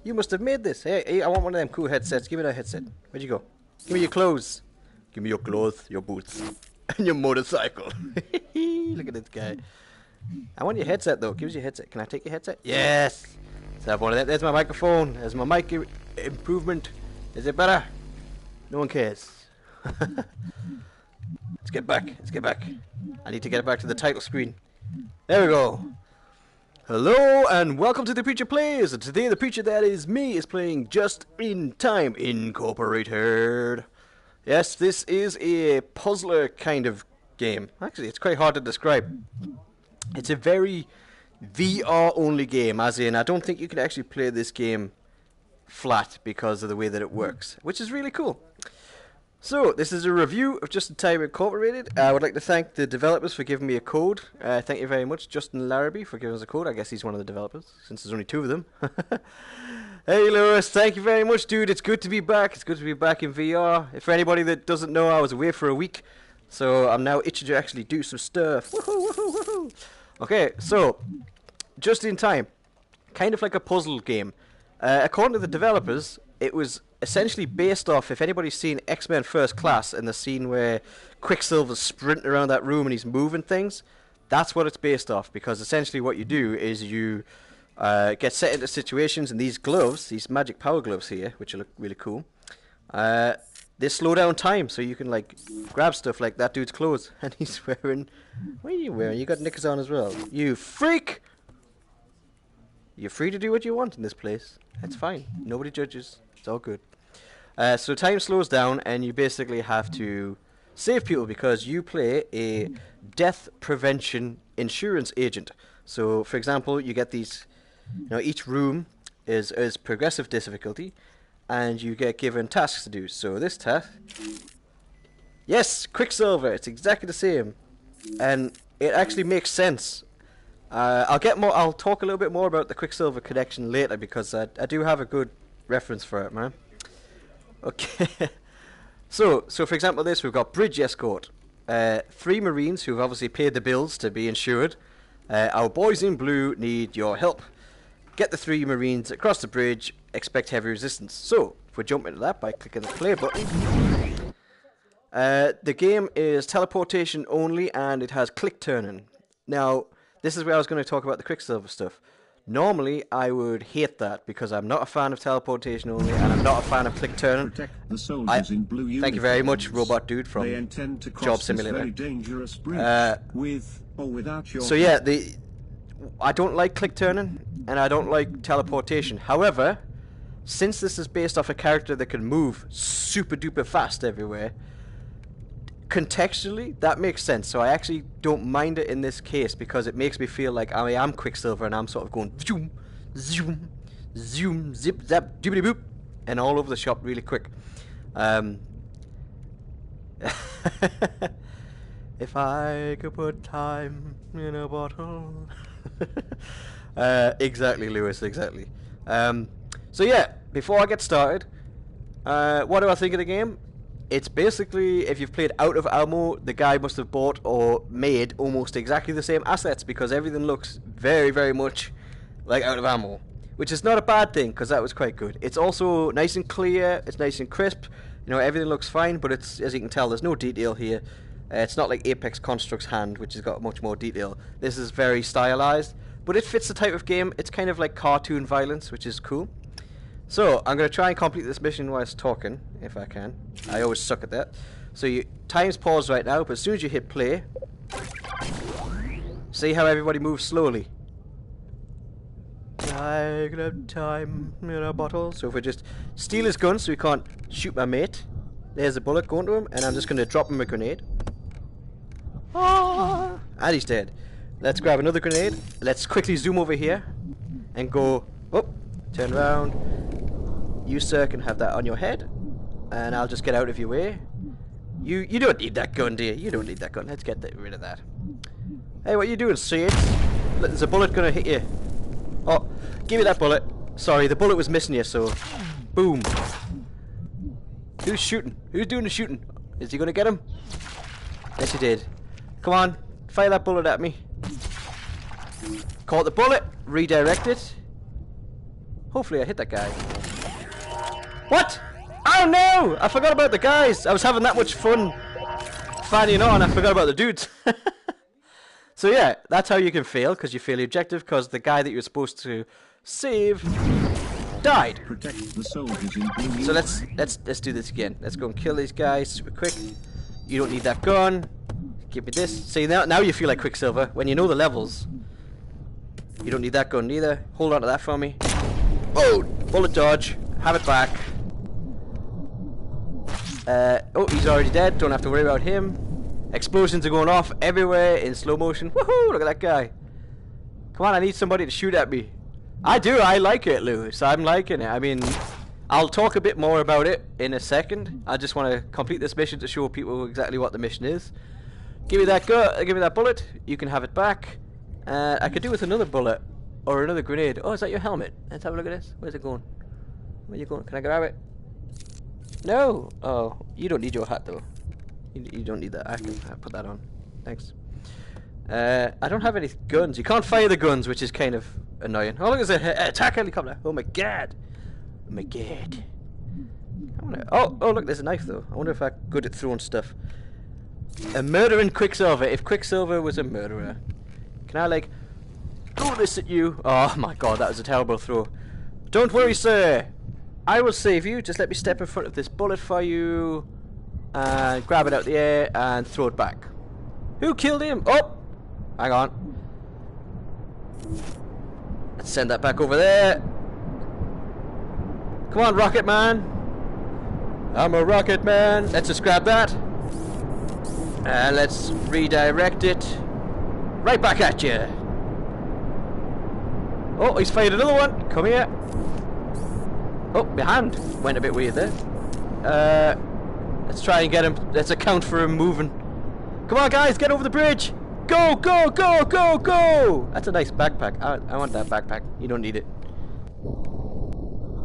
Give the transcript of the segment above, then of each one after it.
You must have made this. Hey, I want one of them cool headsets. Give me that headset. Where'd you go? Give me your clothes. Give me your clothes, your boots, and your motorcycle. Look at this guy. I want your headset though. Give us your headset. Can I take your headset? Yes. Let's have one of that. There's my microphone. There's my mic improvement. Is it better? No one cares. Let's get back. Let's get back. I need to get back to the title screen. There we go. Hello and welcome to The Preacher Plays. And today the preacher that is me is playing Just in Time Incorporated. Yes, this is a puzzler kind of game. Actually, it's quite hard to describe. It's a very VR only game, as in I don't think you can actually play this game flat because of the way that it works, which is really cool. So, this is a review of Just in Time Incorporated. I would like to thank the developers for giving me a code. Thank you very much, Justin Larrabee, for giving us a code. I guess he's one of the developers, since there's only two of them. Hey Lewis, thank you very much, dude. It's good to be back. It's good to be back in VR. For anybody that doesn't know, I was away for a week, so I'm now itching to actually do some stuff. Woohoo, woohoo, woohoo. Okay, so, Just in Time. Kind of like a puzzle game. According to the developers, it was essentially based off, if anybody's seen X-Men First Class and the scene where Quicksilver's sprinting around that room and he's moving things, that's what it's based off, because essentially what you do is you get set into situations, and these gloves, these magic power gloves here, which look really cool, they slow down time, so you can like grab stuff like that dude's clothes, and he's wearing, what are you wearing? You got knickers on as well. You freak! You're free to do what you want in this place. That's fine. Nobody judges. It's all good. So time slows down, and you basically have to save people because you play a death prevention insurance agent. So, for example, you get these. Each room is progressive difficulty, and you get given tasks to do. So this task, yes, Quicksilver. It's exactly the same, and it actually makes sense. I'll talk a little bit more about the Quicksilver connection later because I do have a good reference for it, man. Okay. so for example, we've got bridge escort. 3 Marines who've obviously paid the bills to be insured. Our boys in blue need your help. Get the 3 Marines across the bridge. Expect heavy resistance. So if we jump into that by clicking the play button. The game is teleportation only, and it has click turning. Now, this is where I was going to talk about the Quicksilver stuff. Normally, I would hate that because I'm not a fan of teleportation only, and I'm not a fan of click turning. The soldiers in blue thank you very much, Robot Dude from they intend to Job Simulator. Very dangerous bridge, with or without your so yeah, I don't like click turning, and I don't like teleportation. However, since this is based off a character that can move super duper fast everywhere, contextually, that makes sense. So I actually don't mind it in this case because it makes me feel like I am Quicksilver and I'm sort of going zoom, zoom, zoom, zip, zap, doobity boop, and all over the shop really quick. If I could put time in a bottle. Exactly, Lewis, exactly. So yeah, before I get started, what do I think of the game? It's basically, if you've played Out of Ammo, the guy must have bought or made almost exactly the same assets because everything looks very, very much like Out of Ammo, which is not a bad thing because that was quite good. It's also nice and clear, it's nice and crisp, everything looks fine, but it's, as you can tell, there's no detail here. It's not like Apex Construct's Hand, which has got much more detail. This is very stylized, but it fits the type of game. It's kind of like cartoon violence, which is cool. So, I'm going to try and complete this mission whilst talking, if I can. I always suck at that. So, time's paused right now, but as soon as you hit play, see how everybody moves slowly. I could have time in a bottle. So if we just steal his gun so he can't shoot my mate. There's a bullet going to him, and I'm just going to drop him a grenade. Ah! And he's dead. Let's grab another grenade. Let's quickly zoom over here and go, oh, turn around. You, sir, can have that on your head, and I'll just get out of your way. You don't need that gun, do you? You don't need that gun. Let's get rid of that. Hey, what are you doing, Sid? There's a bullet gonna hit you. Oh, give me that bullet. Sorry, the bullet was missing you, so... Boom. Who's shooting? Who's doing the shooting? Is he gonna get him? Yes, he did. Come on, fire that bullet at me. Caught the bullet. Redirect it. Hopefully I hit that guy. What? Oh no! I forgot about the guys! I was having that much fun fanning on, I forgot about the dudes. So yeah, that's how you can fail, because you fail the objective, because the guy that you're supposed to save died. Protect the soldiers in blue. So let's do this again. Let's go and kill these guys super quick. You don't need that gun. Give me this. See, now you feel like Quicksilver when you know the levels. You don't need that gun either. Hold on to that for me. Oh, bullet dodge. Have it back. Oh, he's already dead. Don't have to worry about him. Explosions are going off everywhere in slow motion. Woohoo! Look at that guy. Come on, I need somebody to shoot at me. I do. I like it, Lewis. I'm liking it. I mean, I'll talk a bit more about it in a second. I just want to complete this mission to show people exactly what the mission is. Give me that give me that bullet. You can have it back. I could do with another bullet or another grenade. Oh, is that your helmet? Let's have a look at this. Where's it going? Where you going? Can I grab it? No. Oh, you don't need your hat though. You don't need that. I can put that on. Thanks. I don't have any guns. You can't fire the guns, which is kind of annoying. Oh, look, there's an attack helicopter. Oh my god. Oh my god. Oh, look, there's a knife though. I wonder if I'm good at throwing stuff. A murdering Quicksilver. If Quicksilver was a murderer, can I like throw this at you? Oh my god, that was a terrible throw. Don't worry, sir. I will save you. Just let me step in front of this bullet for you and grab it out of the air and throw it back. Who killed him? Oh, hang on. Let's send that back over there. Come on, Rocket Man. I'm a Rocket Man. Let's just grab that. And let's redirect it right back at you. Oh, he's fired another one. Come here. Oh, my hand went a bit weird there. Let's try and get him. Let's account for him moving. Come on, guys, get over the bridge. Go, go, go, go, go. That's a nice backpack. I want that backpack. You don't need it.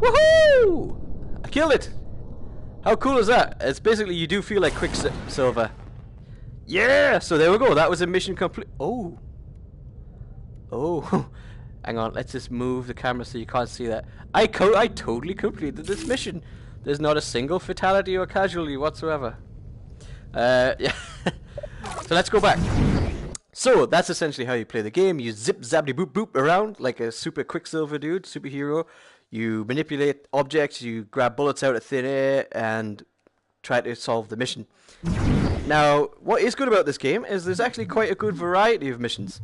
Woohoo! I killed it. How cool is that? It's basically you do feel like Quicksilver. Yeah! So there we go. That was a mission complete. Oh. Oh. Hang on. Let's just move the camera so you can't see that. I totally completed this mission. There's not a single fatality or casualty whatsoever. Yeah. So let's go back. So that's essentially how you play the game. You zip zabby boop boop around like a super Quicksilver dude, superhero. You manipulate objects, you grab bullets out of thin air, and try to solve the mission. Now, what is good about this game is there's actually quite a good variety of missions.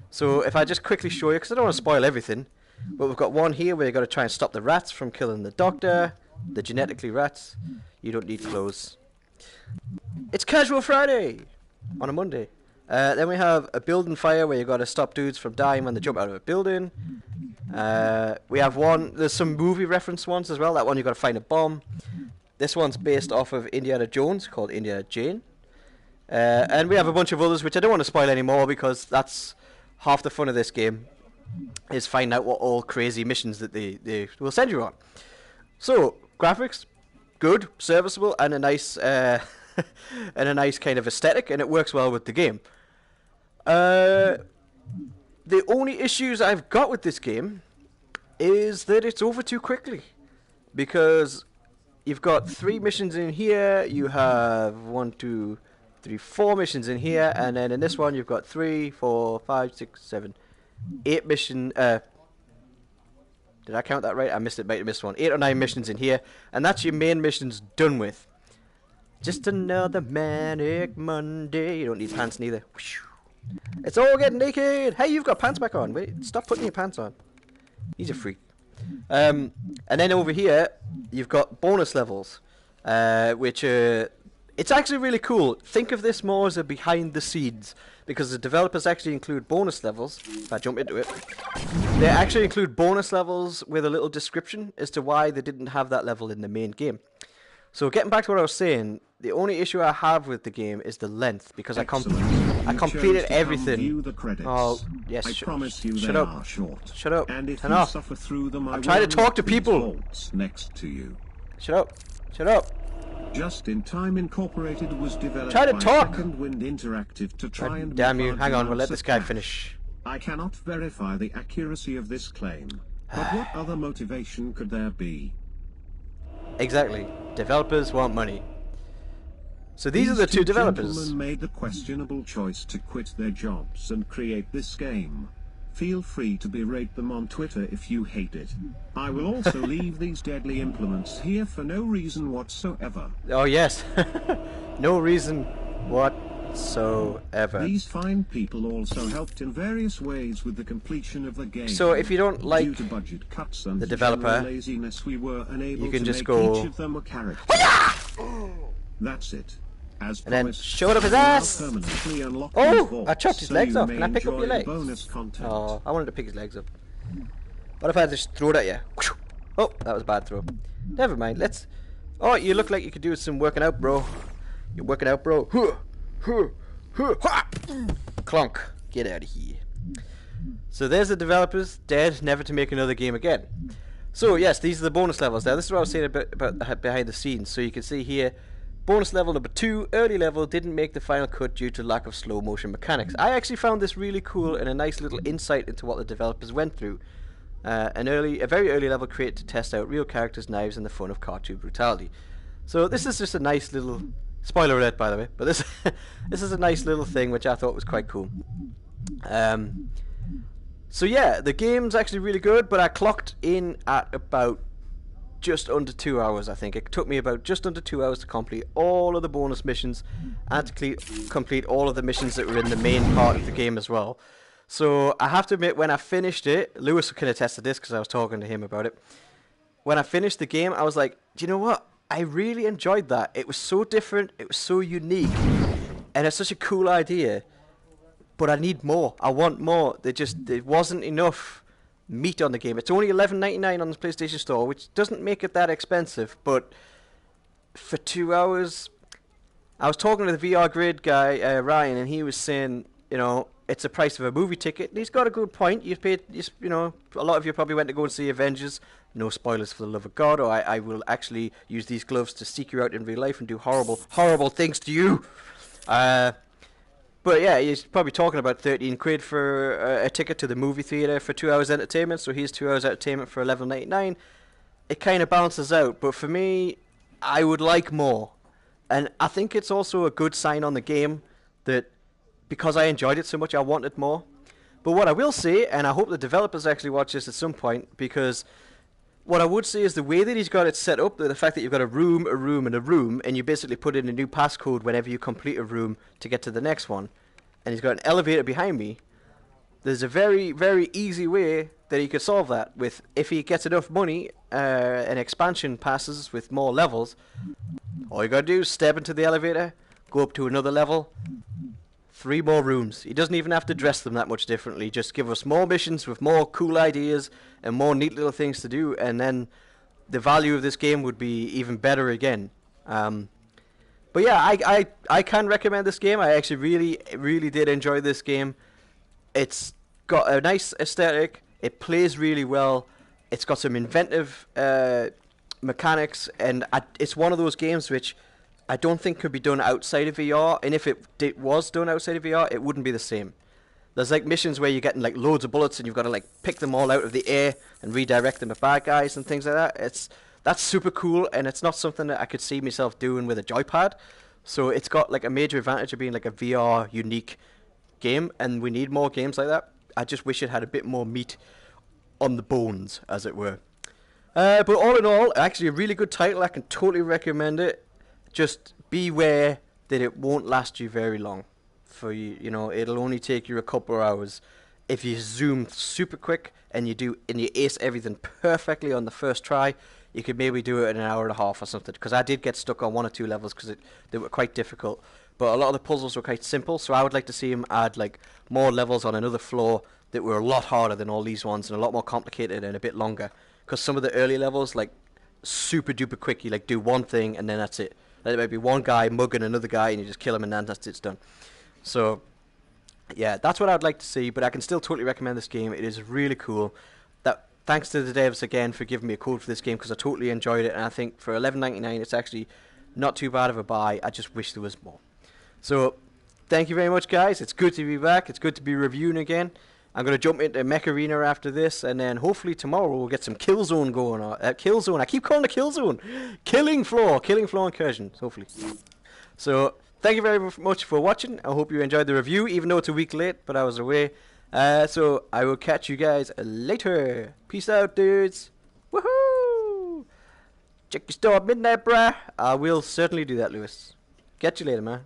So if I just quickly show you, because I don't want to spoil everything, but we've got one here where you've got to try and stop the rats from killing the doctor, the genetically rats. You don't need clothes. It's Casual Friday on a Monday. Then we have a building fire where you've got to stop dudes from dying when they jump out of a building. We have one, there's some movie reference ones as well. That one you've got to find a bomb. This one's based off of Indiana Jones, called Indiana Jane. And we have a bunch of others which I don't want to spoil anymore, because that's half the fun of this game, is find out what all crazy missions that they will send you on. So, graphics, good, serviceable, and a nice and a nice kind of aesthetic, and it works well with the game. The only issues I've got with this game is that it's over too quickly, because you've got 3 missions in here, you have 1, 2, 3, 4 missions in here, and then in this one you've got 3, 4, 5, 6, 7, 8 missions. Did I count that right? I missed it. Might have missed one. 8 or 9 missions in here, and that's your main missions done with. Just another manic Monday. You don't need pants neither. It's all getting naked. Hey, you've got pants back on. Wait, stop putting your pants on. He's a freak. And then over here you've got bonus levels, which it's actually really cool. Think of this more as a behind the scenes, because the developers actually include bonus levels. If I jump into it, they actually include bonus levels with a little description as to why they didn't have that level in the main game. So getting back to what I was saying, the only issue I have with the game is the length, because I completed everything. Oh, yes. Shut up. Shut up. Turn off. I'm trying to talk to people. Next to you. Shut up. Shut up. Just in Time Incorporated was developed Try to by talk. Second Wind Interactive to try and damn you. Hang on, we'll let answer this guy that. finish. I cannot verify the accuracy of this claim. But what other motivation could there be? Exactly. Developers want money. So these are the two developers. Gentlemen made the questionable choice to quit their jobs and create this game. Feel free to berate them on Twitter if you hate it. I will also leave these deadly implements here for no reason whatsoever. Oh yes. No reason whatsoever. These fine people also helped in various ways with the completion of the game. So if you don't like due to budget cuts and the developer, general laziness, we were unable you can to just make go each of them a character. That's it. As and then promised, showed up his we now ass. permanently unlock Oh, these I vaults, chopped his so legs you off. may Can I pick up your enjoy legs? bonus content. Oh, I wanted to pick his legs up. What if I just throw it at you? Oh, that was a bad throw. Never mind. Let's. Oh, you look like you could do some working out, bro. You're working out, bro. Clunk. Get out of here. So there's the developers dead, never to make another game again. So yes, these are the bonus levels. Now this is what I was saying about behind the scenes. So you can see here, bonus level number 2, early level, didn't make the final cut due to lack of slow motion mechanics. I actually found this really cool and a nice little insight into what the developers went through. A very early level created to test out real characters, knives, and the fun of cartoon brutality. So this is just a nice little spoiler alert, by the way. But this this is a nice little thing which I thought was quite cool. So yeah, the game's actually really good, but I clocked in at about just under 2 hours, I think. It took me about just under 2 hours to complete all of the bonus missions and to complete all of the missions that were in the main part of the game as well. So I have to admit, when I finished it, Lewis can attest to this because I was talking to him about it. When I finished the game, I was like, do you know what? I really enjoyed that. It was so different, it was so unique, and it's such a cool idea. But I need more. I want more. There wasn't enough meat on the game. It's only $11.99 on the PlayStation Store, which doesn't make it that expensive. But for 2 hours, I was talking to the VR Grid guy, Ryan, and he was saying, you know, it's the price of a movie ticket. And he's got a good point. You've paid, you know, a lot of you probably went to go and see Avengers. No spoilers, for the love of God, or I will actually use these gloves to seek you out in real life and do horrible, horrible things to you. But yeah, he's probably talking about 13 quid for a ticket to the movie theatre for 2 hours entertainment. So here's 2 hours entertainment for $11.99. It kind of balances out. But for me, I would like more. And I think it's also a good sign on the game that because I enjoyed it so much, I wanted more. But what I will say, and I hope the developers actually watch this at some point, because what I would say is the way that he's got it set up, the fact that you've got a room, and a room, and you basically put in a new passcode whenever you complete a room to get to the next one, and he's got an elevator behind me, there's a very, very easy way that he could solve that. With if he gets enough money, and expansion passes with more levels, all you gotta do is step into the elevator, go up to another level, 3 more rooms. He doesn't even have to dress them that much differently. Just give us more missions with more cool ideas and more neat little things to do, and then the value of this game would be even better again. But yeah, I can recommend this game. I actually really did enjoy this game. It's got a nice aesthetic. It plays really well. It's got some inventive mechanics, and it's one of those games which I don't think could be done outside of VR, and if it was done outside of VR, it wouldn't be the same. There's like missions where you're getting like loads of bullets and you've got to like pick them all out of the air and redirect them at bad guys and things like that. That's super cool, and it's not something that I could see myself doing with a joypad. So it's got like a major advantage of being like a VR unique game, and we need more games like that. I just wish it had a bit more meat on the bones, as it were. But all in all, actually a really good title. I can totally recommend it. Just beware that it won't last you very long. For you know, it'll only take you a couple of hours. If you zoom super quick and you ace everything perfectly on the first try, you could maybe do it in an hour and a half or something. Because I did get stuck on 1 or 2 levels because they were quite difficult. But a lot of the puzzles were quite simple, so I would like to see him add like more levels on another floor that were a lot harder than all these ones and a lot more complicated and a bit longer. Because some of the early levels, like super duper quick, you like do one thing and then that's it. There might be one guy mugging another guy and you just kill him and then it's done. So, yeah, that's what I'd like to see, but I can still totally recommend this game. It is really cool. Thanks to the devs again for giving me a code for this game because I totally enjoyed it, and I think for $11.99 it's actually not too bad of a buy. I just wish there was more. So, thank you very much, guys. It's good to be back. It's good to be reviewing again. I'm going to jump into Mech Arena after this, and then hopefully tomorrow we'll get some Killzone going on. Killzone, I keep calling it Killzone. Killing Floor incursions, hopefully. So, thank you very much for watching. I hope you enjoyed the review, even though it's a week late, but I was away. So, I will catch you guys later. Peace out, dudes. Woohoo! Check your store at midnight, bruh. I will certainly do that, Lewis. Catch you later, man.